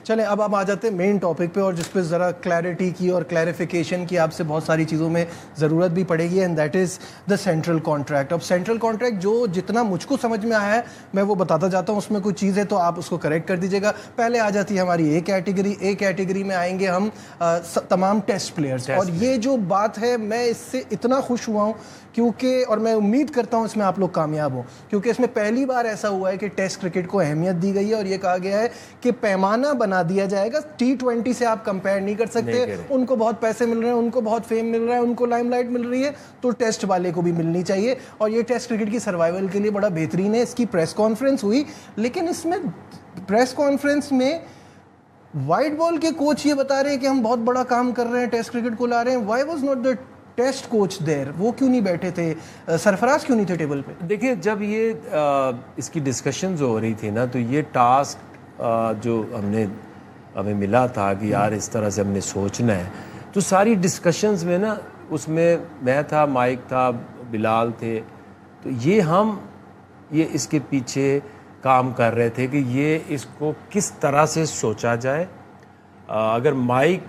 چلیں اب ہم آ جاتے ہیں مین ٹاپک پہ، اور جس پہ ذرا کلیئرٹی کی اور کلیریفیکیشن کی آپ سے بہت ساری چیزوں میں ضرورت بھی پڑے گی، and that is the central contract. اب سینٹرل کانٹریکٹ جو جتنا مجھ کو سمجھ میں آیا ہے میں وہ بتاتا جاتا ہوں، اس میں کوئی چیز ہے تو آپ اس کو کریکٹ کر دیجیے گا. پہلے آ جاتی ہے ہماری اے کیٹیگری میں آئیں گے ہم تمام ٹیسٹ پلیئرز. اور یہ جو بات ہے میں اس سے اتنا خوش ہوا ہوں کیونکہ، اور میں امید کرتا ہوں اس میں آپ لوگ کامیاب ہوں، کیونکہ اس میں پہلی بار ایسا ہوا ہے کہ ٹیسٹ کرکٹ کو اہمیت دی گئی ہے اور یہ کہا گیا ہے کہ پیمانہ بنا دیا جائے گا. T20 سے آپ کمپیئر نہیں کر سکتے، ان کو بہت پیسے مل رہے ہیں، ان کو بہت فیم مل رہا ہے، ان کو لائم لائٹ مل رہی ہے، تو ٹیسٹ والے کو بھی ملنی چاہیے. اور یہ ٹیسٹ کرکٹ کی سروائیول کے لیے بڑا بہترین ہے. اس کی پریس کانفرنس ہوئی، لیکن اس میں پریس کانفرنس میں وائٹ بال کے کوچ یہ بتا رہے ہیں کہ ہم بہت بڑا کام کر رہے ہیں، ٹیسٹ کرکٹ کو لا رہے ہیں. Why was not the test coach there? وہ کیوں نہیں بیٹھے تھے؟ سرفراز کیوں نہیں تھے ٹیبل پہ؟ دیکھیے جب یہ اس کی ڈسکشنز ہو رہی تھی نا، تو یہ ٹاسک جو ہمیں ملا تھا کہ یار اس طرح سے ہم نے سوچنا ہے، تو ساری ڈسکشنز میں نا اس میں میں تھا، مائک تھا، بلال تھے، تو یہ اس کے پیچھے کام کر رہے تھے کہ یہ اس کو کس طرح سے سوچا جائے. اگر مائک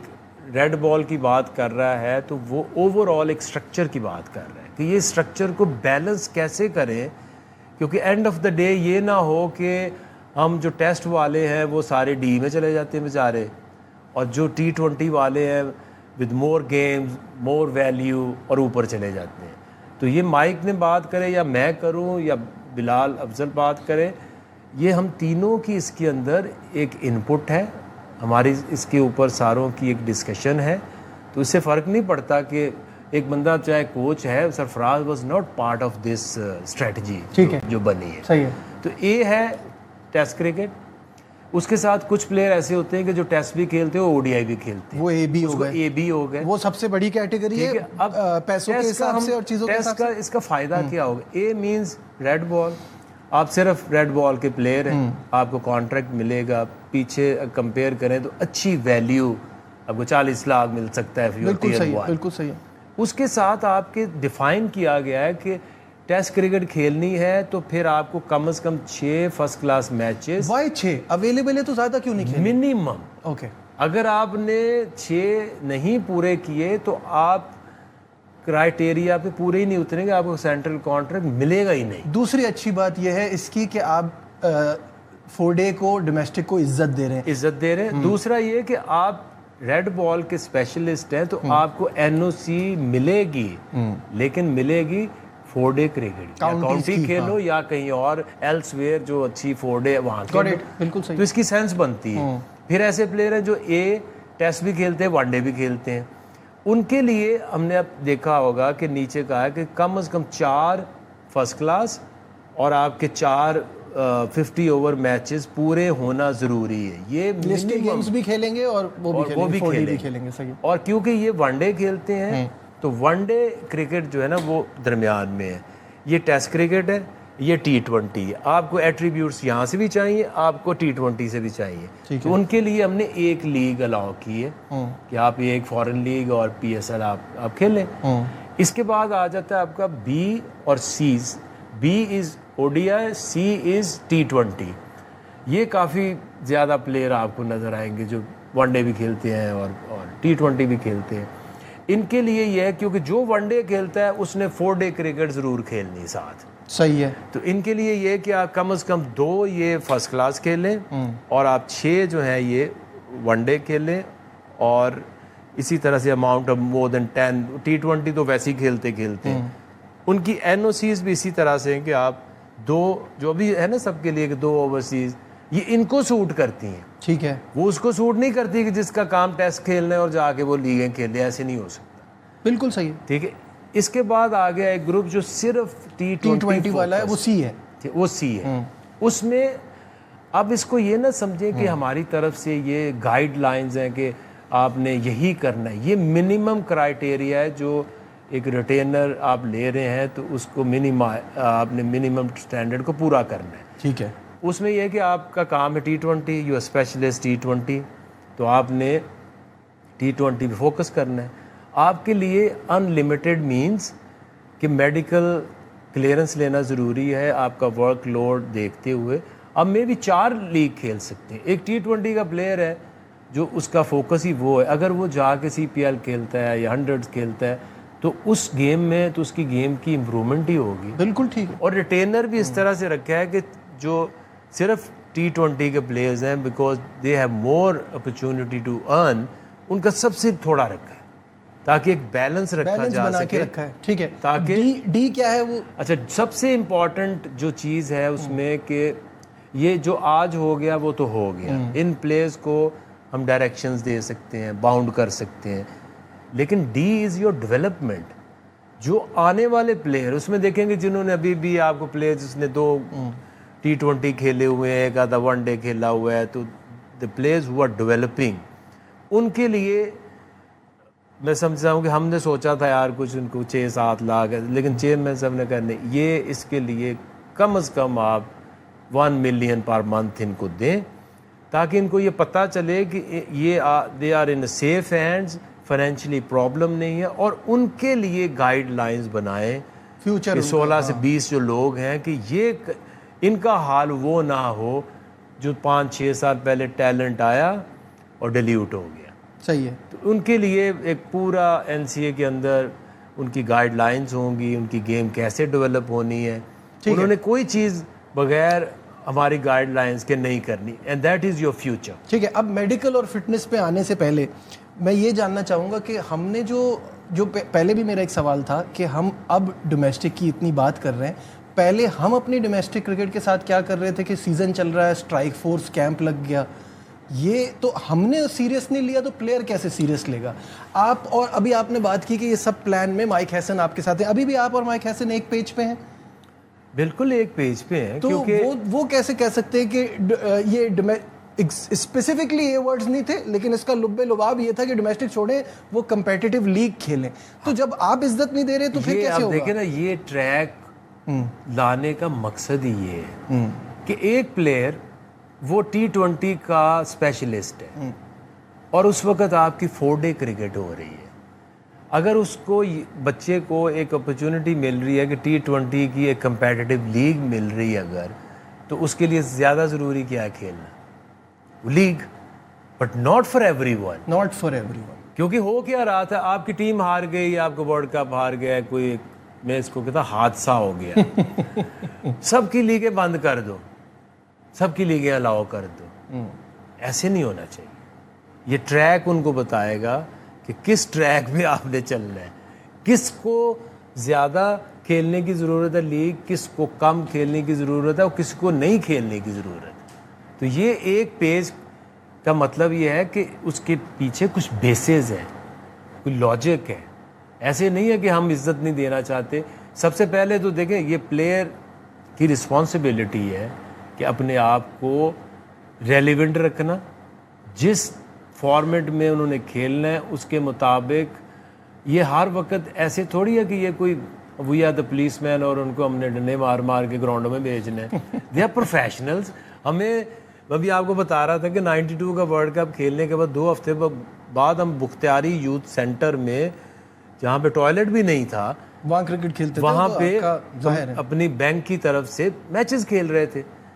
ریڈ بال کی بات کر رہا ہے تو وہ اوور آل ایک سٹرکچر کی بات کر رہا ہے کہ یہ سٹرکچر کو بیلنس کیسے کریں، کیونکہ اینڈ آف دا ڈے یہ نہ ہو کہ ہم جو ٹیسٹ والے ہیں وہ سارے ڈی میں چلے جاتے ہیں بیچارے، اور جو T20 والے ہیں with more games more value اور اوپر چلے جاتے ہیں. تو یہ مائک نے بات کرے یا میں کروں یا بلال افضل بات کرے، یہ ہم تینوں کی اس کے اندر ایک انپٹ ہے، ہماری اس کے اوپر ساروں کی ایک ڈسکشن ہے. تو اس سے فرق نہیں پڑتا کہ ایک بندہ چاہے کوچ ہے، Sarfaraz was not part of this strategy جو بنی ہے. صحیح ہے. تو یہ ہے ٹیسٹ کرکٹ. اس کے ساتھ کچھ پلیئر ایسے ہوتے ہیں کہ جو ٹیسٹ بھی کھیلتے ہیں، ODI بھی کھیلتے ہیں، وہ اے بی ہو گئے، وہ سب سے بڑی کیٹیگری ہے. اب پیسوں کے حساب سے اور چیزوں کے حساب سے اس کا فائدہ کیا ہوگا؟ اے مینز ریڈ بال، آپ صرف ریڈ بال کے پلیئر ہیں، آپ کو کانٹریکٹ ملے گا. پیچھے کمپیئر کریں تو اچھی ویلیو آپ کو 40 لاکھ مل سکتا ہے. بالکل صحیح ہے. اس کے ساتھ آپ کے ڈیفائن کیا گیا ہے کہ ٹیسٹ کرکٹ کھیلنی ہے تو پھر آپ کو کم از کم 6 first class matches. Why 6 available ہے تو زیادہ کیوں نہیں کھیلیں؟ منیمم. اوکے. اگر آپ نے 6 نہیں پورے کیے تو آپ کرائٹیریا پہ پورے ہی نہیں اتریں گے، آپ کو سینٹرل کانٹریکٹ ملے گا ہی نہیں. دوسری اچھی بات یہ ہے اس کی کہ آپ 4 ڈے کو ڈومیسٹک کو عزت دے رہے ہیں. دوسرا یہ کہ آپ ریڈ بال کے اسپیشلسٹ ہیں تو آپ کو NOC ملے گی، لیکن ملے گی 4 ڈے کرکٹ، کاؤنٹی کھیلو یا کہیں اور ایلس ویئر جو اچھی 4 ڈے وہاں کھیلو. بالکل صحیح. تو اس کی سینس بنتی ہے. پھر ایسے پلیئر ہیں جو ٹیسٹ بھی کھیلتے ہیں، 1 ڈے بھی کھیلتے ہیں. ان کے لیے ہم نے اب دیکھا ہوگا کہ نیچے کہا ہے کہ کم از کم 4 فرسٹ کلاس اور آپ کے 4 50 اوور میچز پورے ہونا ضروری ہے. یہ گیمز بھی کھیلیں گے اور وہ بھی کھیلیں گے. صحیح. اور کیونکہ یہ 1 ڈے کھیلتے ہیں تو 1 ڈے کرکٹ جو ہے نا وہ درمیان میں ہے. یہ ٹیسٹ کرکٹ ہے، یہ T20 ہے. آپ کو ایٹریبیوٹس یہاں سے بھی چاہیے، آپ کو T20 سے بھی چاہیے. تو ان کے لیے ہم نے ایک لیگ الاؤ کی ہے کہ آپ ایک فارن لیگ اور PSL آپ کھیلیں. اس کے بعد آ جاتا ہے آپ کا B اور C's. B از ODI، C از T20. یہ کافی زیادہ پلیئر آپ کو نظر آئیں گے جو 1 ڈے بھی کھیلتے ہیں اور T20 بھی کھیلتے ہیں. ان کے لیے یہ ہے کیونکہ جو 1 ڈے کھیلتا ہے اس نے 4 ڈے کرکٹ ضرور کھیلنی ساتھ. صحیح ہے. تو ان کے لیے یہ کہ آپ کم از کم 2 یہ فرسٹ کلاس کھیلیں اور آپ 6 جو ہیں یہ 1 ڈے کھیلیں. اور اسی طرح سے amount of more then 10. T20 تو ویسے ہی کھیلتے ہیں. ان کی NOCs بھی اسی طرح سے ہیں کہ آپ 2 جو بھی ہے نا سب کے لیے کہ 2 اوورسیز یہ ان کو سوٹ کرتی ہیں. ٹھیک ہے. وہ اس کو سوٹ نہیں کرتی کہ جس کا کام ٹیسٹ کھیلنا ہے اور جا کے وہ لیگیں کھیلے، ایسے نہیں ہو سکتا. بالکل صحیح. ٹھیک ہے. اس کے بعد آ گیا ایک گروپ جو صرف T20 والا ہے، وہ C ہے. وہ C ہے. اس میں اب اس کو یہ نہ سمجھیں کہ ہماری طرف سے یہ گائیڈ لائنز ہیں کہ آپ نے یہی کرنا ہے. یہ منیمم کرائٹیریا ہے جو ایک ریٹینر آپ لے رہے ہیں تو اس کو آپ نے منیمم سٹینڈرڈ کو پورا کرنا ہے. ٹھیک ہے. اس میں یہ کہ آپ کا کام ہے T20، یو اسپیشلسٹ T20، تو آپ نے T20 پہ فوکس کرنا ہے. آپ کے لیے ان لمیٹڈ مینز کہ میڈیکل کلیئرنس لینا ضروری ہے آپ کا ورک لوڈ دیکھتے ہوئے. اب میں بھی 4 لیگ کھیل سکتے ہیں. ایک T20 کا پلیئر ہے جو اس کا فوکس ہی وہ ہے, اگر وہ جا کے CPL کھیلتا ہے یا 100 کھیلتا ہے تو اس گیم میں تو اس کی گیم کی امپرومنٹ ہی ہوگی. بالکل ٹھیک ہے. اور ریٹینر بھی اس طرح سے رکھا ہے کہ جو صرف T20 کے پلیئرز ہیں because they have more opportunity to earn, ان کا سب سے تھوڑا رکھا ہے تاکہ ایک بیلنس رکھا جا بنا کے سکے. رکھا ہے. ٹھیک ہے. تاکہ ڈی کیا ہے وہ؟ اچھا, سب سے امپورٹنٹ جو چیز ہے اس میں کہ یہ جو آج ہو گیا وہ تو ہو گیا, ان پلیئرز کو ہم ڈائریکشنز دے سکتے ہیں, باؤنڈ کر سکتے ہیں, لیکن ڈی از یور ڈیولپمنٹ. جو آنے والے پلیئر اس میں دیکھیں گے جنہوں نے ابھی بھی آپ کو پلیئر جس نے 2 T20 کھیلے ہوئے ہیں, ایک آدھا 1 ڈے کھیلا ہوا ہے, تو the players who are developing, ان کے لیے میں سمجھتا ہوں کہ ہم نے سوچا تھا یار کچھ ان کو 6-7 لاکھ ہے, لیکن چیئرمین صاحب نے کہا نہیں, یہ اس کے لیے کم از کم آپ 1 ملین پر منتھ ان کو دیں تاکہ ان کو یہ پتہ چلے کہ یہ they are in safe hands, financially problem نہیں ہے, اور ان کے لیے گائیڈ لائنز بنائیں فیوچر 16 سے 20 جو لوگ ہیں کہ یہ ان کا حال وہ نہ ہو جو 5-6 سال پہلے ٹیلنٹ آیا اور ڈیلیوٹ ہو گیا. صحیح ہے. تو ان کے لیے ایک پورا NCA کے اندر ان کی گائیڈ لائنز ہوں گی, ان کی گیم کیسے ڈیولپ ہونی ہے. انہوں نے کوئی چیز بغیر ہماری گائیڈ لائنز کے نہیں کرنی, and that is your future. ٹھیک ہے. اب میڈیکل اور فٹنس پہ آنے سے پہلے میں یہ جاننا چاہوں گا کہ ہم نے جو پہلے بھی میرا ایک سوال تھا کہ ہم اب ڈومیسٹک کی اتنی بات کر رہے ہیں, پہلے ہم اپنی ڈومیسٹک کرکٹ کے ساتھ کیا کر رہے تھے کہ سیزن چل رہا ہے, اسٹرائک فورس کیمپ لگ گیا, یہ تو ہم نے سیریس نہیں لیا, تو پلیئر کیسے سیریس لے گا؟ آپ اور ابھی آپ نے بات کی کہ یہ سب پلان میں مائک ہیسن آپ کے ساتھ ہیں, ابھی بھی آپ اور مائک ہیسن ایک پیج پہ ہیں؟ بالکل ایک پیج پہ ہیں. تو وہ کیسے کہہ سکتے ہیں کہ یہ اسپیسیفکلی یہ ورڈز نہیں تھے, لیکن اس کا لب لباب یہ تھا کہ ڈومیسٹک چھوڑیں وہ کمپیٹیٹیو لیگ کھیلیں. تو جب آپ عزت نہیں دے رہے تو پھر کیسے ہوگا؟ دیکھیں نا, یہ ٹریک لانے کا مقصد ہی یہ ہے کہ ایک پلیئر وہ T20 کا اسپیشلسٹ ہے اور اس وقت آپ کی 4 ڈے کرکٹ ہو رہی ہے. اگر اس کو بچے کو ایک اپرچونٹی مل رہی ہے کہ T20 کی ایک کمپیٹیٹیو لیگ مل رہی ہے اگر, تو اس کے لیے زیادہ ضروری کیا ہے کھیلنا league, but not for every one. Not for every one. کیونکہ ہو کیا رہا تھا, آپ کی ٹیم ہار گئی, آپ کو ورلڈ کپ ہار گیا, کوئی میں اس کو کہتا حادثہ ہو گیا, سب کی لیگیں بند کر دو, سب کی لیگیں الاؤ کر دو. ایسے نہیں ہونا چاہیے. یہ ٹریک ان کو بتائے گا کہ کس ٹریک پہ آپ نے چلنا ہے, کس کو زیادہ کھیلنے کی ضرورت ہے لیگ, کس کو کم کھیلنے کی ضرورت ہے اور کس کو نہیں کھیلنے کی ضرورت ہے. تو یہ ایک پیج کا مطلب یہ ہے کہ اس کے پیچھے کچھ بیسز ہیں, کوئی لاجک ہے. ایسے نہیں ہے کہ ہم عزت نہیں دینا چاہتے. سب سے پہلے تو دیکھیں یہ پلیئر کی رسپانسبلٹی ہے کہ اپنے آپ کو ریلیونٹ رکھنا, جس فارمیٹ میں انہوں نے کھیلنا ہے اس کے مطابق. یہ ہر وقت ایسے تھوڑی ہے کہ یہ کوئی وی آر دا پولیس مین اور ان کو ہم نے ڈنڈے مار مار کے گراؤنڈوں میں بھیجنا ہے. They are professionals. ہمیں ابھی آپ کو بتا رہا تھا کہ 92 کا ورلڈ کپ کھیلنے کے بعد 2 ہفتے بعد ہم بختیاری یوتھ سینٹر میں, جہاں پہ ٹوائلٹ بھی نہیں تھا, وہاں کرکٹ کھیلتے تھے, وہاں پہ اپنی بینک کی طرف سے میچز کھیل رہے تھے.